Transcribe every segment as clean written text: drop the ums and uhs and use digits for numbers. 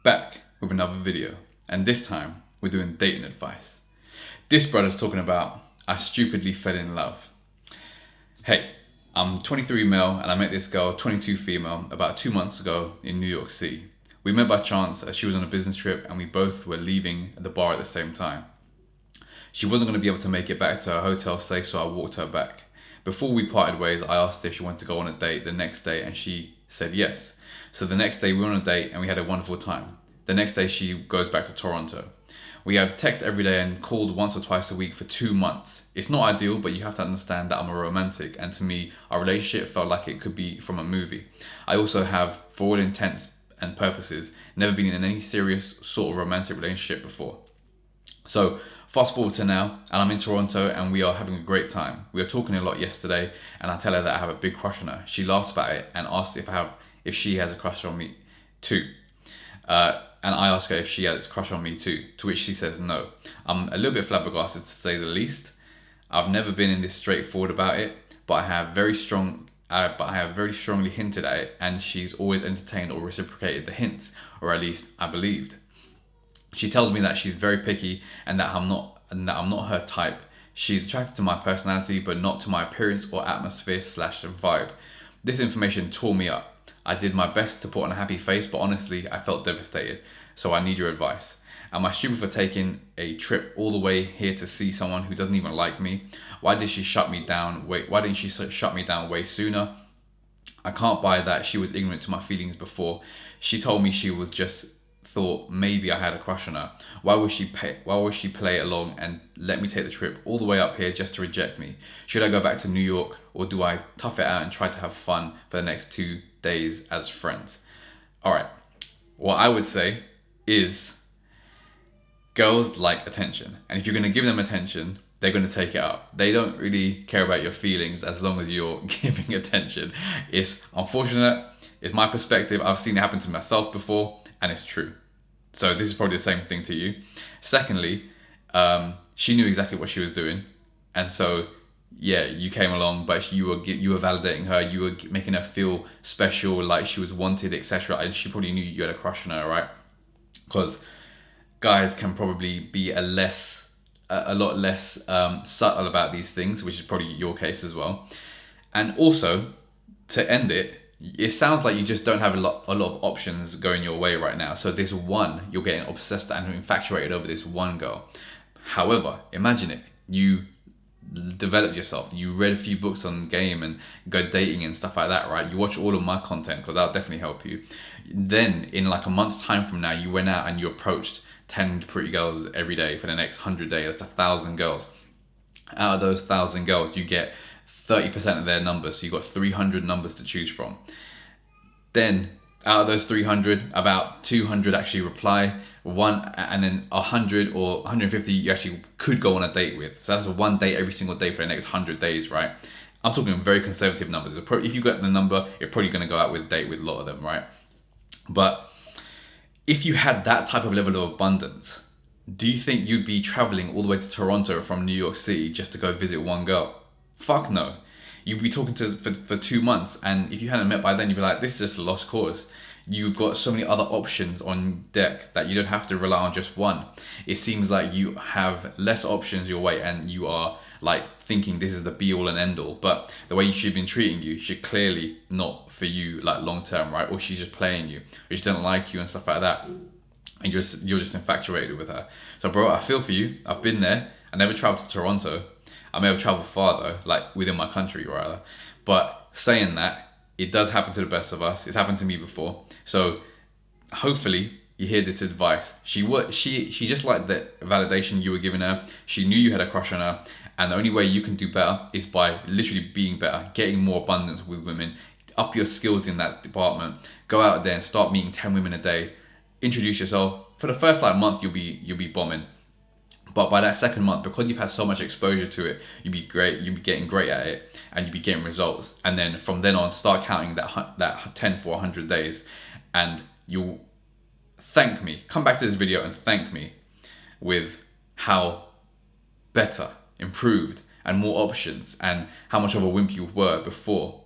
back with another video, and this time we're doing dating advice. This brother's talking about I stupidly fell in love. Hey, I'm 23 male and I met this girl, 22 female, about 2 months ago in New York City. We met by chance as she was on a business trip and we both were leaving the bar at the same time. She wasn't going to be able to make it back to her hotel stay, so I walked her back. Before we parted ways, I asked her if she wanted to go on a date the next day and she said yes. So the next day we were on a date and we had a wonderful time. The next day she goes back to Toronto. We have text every day and called once or twice a week for 2 months. It's not ideal, but you have to understand that I'm a romantic, and to me, our relationship felt like it could be from a movie. I also have, for all intents and purposes, never been in any serious sort of romantic relationship before. So fast forward to now, and I'm in Toronto and we are having a great time. We were talking a lot yesterday and I tell her that I have a big crush on her. She laughs about it and asks if she has a crush on me too. And I ask her if she has a crush on me too, to which she says no. I'm a little bit flabbergasted, to say the least. I've never been in this straightforward about it, but I have very strongly hinted at it, and she's always entertained or reciprocated the hints, or at least I believed. She tells me that she's very picky and that I'm not her type. She's attracted to my personality, but not to my appearance or atmosphere/vibe. This information tore me up. I did my best to put on a happy face, but honestly, I felt devastated. So I need your advice. Am I stupid for taking a trip all the way here to see someone who doesn't even like me? Why did she shut me down? Why didn't she shut me down way sooner? I can't buy that she was ignorant to my feelings before. She told me she was just thought maybe I had a crush on her. Why would she play along and let me take the trip all the way up here just to reject me? Should I go back to New York, or do I tough it out and try to have fun for the next 2 days as friends? All right, what I would say is girls like attention, and if you're going to give them attention, they're going to take it up. They don't really care about your feelings as long as you're giving attention. It's unfortunate, it's my perspective. I've seen it happen to myself before, and it's true. So this is probably the same thing to you. Secondly, she knew exactly what she was doing, and so yeah, you came along, but you were validating her. You were making her feel special, like she was wanted, etc. And she probably knew you had a crush on her, right? Because guys can probably be a lot less subtle about these things, which is probably your case as well. And also, to end it, it sounds like you just don't have a lot of options going your way right now. So this one, you're getting obsessed and infatuated over this one girl. However, imagine it. You developed yourself. You read a few books on game and go dating and stuff like that, right? You watch all of my content, because that'll definitely help you. Then in like a month's time from now, you went out and you approached 10 pretty girls every day for the next 100 days. That's 1,000 girls. Out of those 1,000 girls, you get 30% of their numbers, so you've got 300 numbers to choose from. Then out of those 300, about 200 actually reply, and then 100 or 150 you actually could go on a date with. So that's one date every single day for the next 100 days, right? I'm talking very conservative numbers. If you get the number, you're probably going to go out with a date with a lot of them, right? But if you had that type of level of abundance, do you think you'd be traveling all the way to Toronto from New York City just to go visit one girl? Fuck no. You'd be talking to for 2 months, and if you hadn't met by then, you'd be like, this is just a lost cause. You've got so many other options on deck that you don't have to rely on just one. It seems like you have less options your way, and you are like thinking this is the be all and end all. But the way she's been treating you, she clearly not for you, like long term, right? Or she's just playing you, or she doesn't like you and stuff like that, and you're just infatuated with her. So bro, I feel for you. I've been there. I never traveled to Toronto. I may have traveled far though, like within my country rather. But saying that, it does happen to the best of us. It's happened to me before. So hopefully you hear this advice. She just liked the validation you were giving her. She knew you had a crush on her, and the only way you can do better is by literally being better, getting more abundance with women, up your skills in that department. Go out there and start meeting 10 women a day. Introduce yourself. For the first month, you'll be bombing. But by that second month, because you've had so much exposure to it, you'll be getting great at it, and you'll be getting results. And then from then on, start counting that 10 for 100 days, and you'll thank me. Come back to this video and thank me with how better, improved, and more options, and how much of a wimp you were before,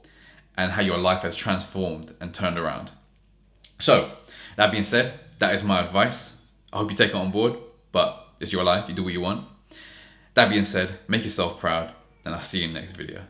and how your life has transformed and turned around. So, that being said, that is my advice. I hope you take it on board, but it's your life, you do what you want. That being said, make yourself proud, and I'll see you in the next video.